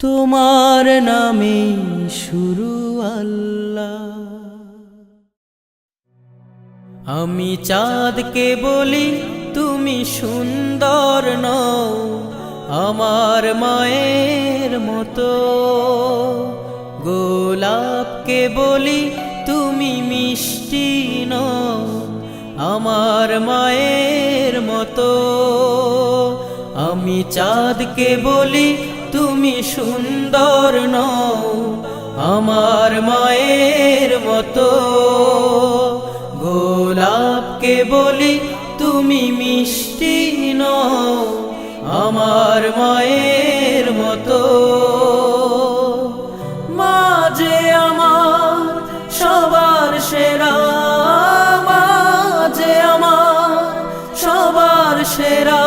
তোমার নামে শুরু আল্লাহ। আমি চাঁদকে বলি তুমি সুন্দর নও, আমার মায়ের মতো। গোলাপকে বলি তুমি মিষ্টি নও, আমার মায়ের মতো। আমি চাঁদকে বলি তুমি সুন্দর নও, আমার মায়ের মতো। গোলাপকে বলি তুমি মিষ্টি নও, আমার মায়ের মতো। মা যে আমার সবার সেরা, মা যে আমার সবার সেরা,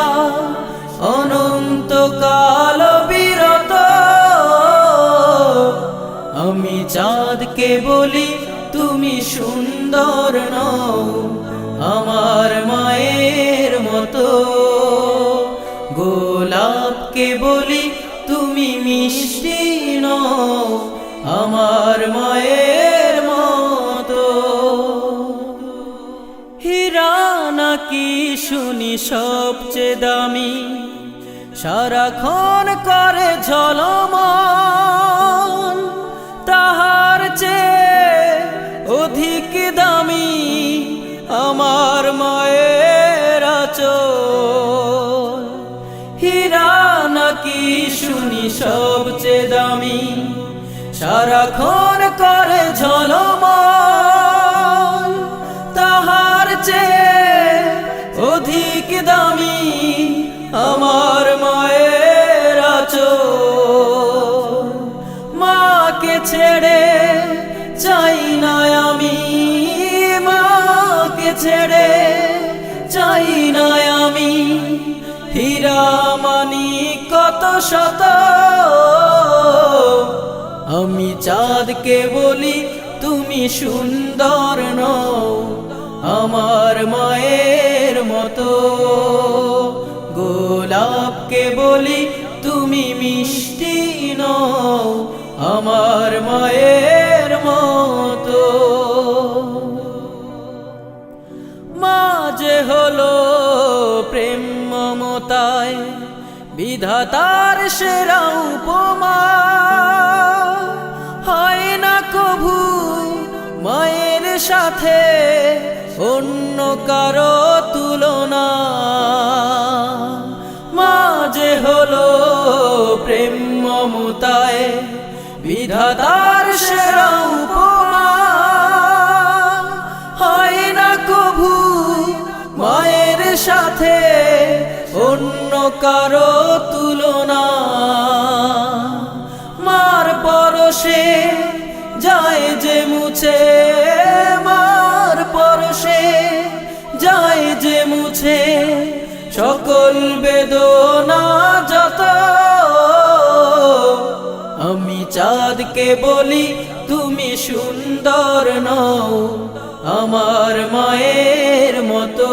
অনন্তকাল বিরত। আমি চাঁদকে বলি তুমি সুন্দর নও, আমার মায়ের মতো। গোলাপকে বলি তুমি মিষ্টি নও, আমার মায়ের মতো। হীরা নাকি শুনি সবচেয়ে দামি, সারাক্ষণ করে ঝলমল, তাহার চেয়ে অধিক দামি আমার মায়ের আঁচল। হীরা নাকি শুনি সবচেয়ে দামি, সারাক্ষণ করে ঝলমল, তাহার চেয়ে অধিক দামি আমার মায়ের আঁচল। মাকে ছেড়ে চাই না আমি, মাকে ছেড়ে চাই না আমি। হীরা মানি কত শত, আমি চাঁদকে বলি তুমি সুন্দর নও, আমার মায়ের মতো। গোলাপকে বলি তুমি মিষ্টি নও, আমার মায়ের মতো। মা যে হলো প্রেম মমতায় বিধাতার সেরা উপমা, হয় না কভু মায়ের সাথে অন্য কারো তুলনা। মা যে হলো প্রেম মমতায় বিধাতার সেরা উপমা, হয় না কভু মায়ের সাথে অন্য কারো তুলনা। মার পরশে যায় যে মুছে, মার পরশে যায় যে মুছে সকল বেদনা যত। আমি চাঁদকে বলি তুমি সুন্দর নও, আমার মায়ের মতো।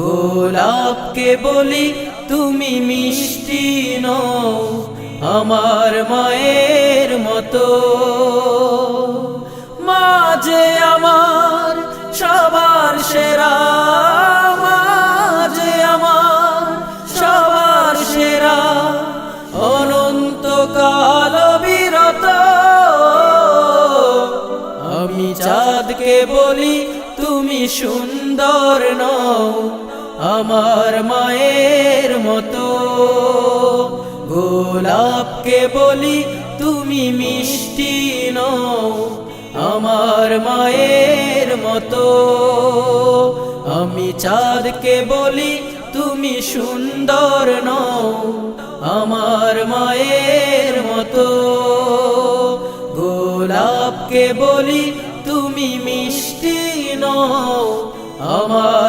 গোলাপকে বলি তুমি মিষ্টি নও, আমার মায়ের মতো। মা যে আমার সবার সেরা, মা যে আমার সবার সেরা, অনন্তকাল বিরত। আমি চাঁদকে বলি তুমি সুন্দর নও, আমার মায়ের মতো। গোলাপকে বলি তুমি মিষ্টি নও, আমার মায়ের মতো। আমি চাঁদকে বলি তুমি সুন্দর নও, আমার মায়ের মতো। গোলাপকে বলি তুমি মিষ্টি নও, আমার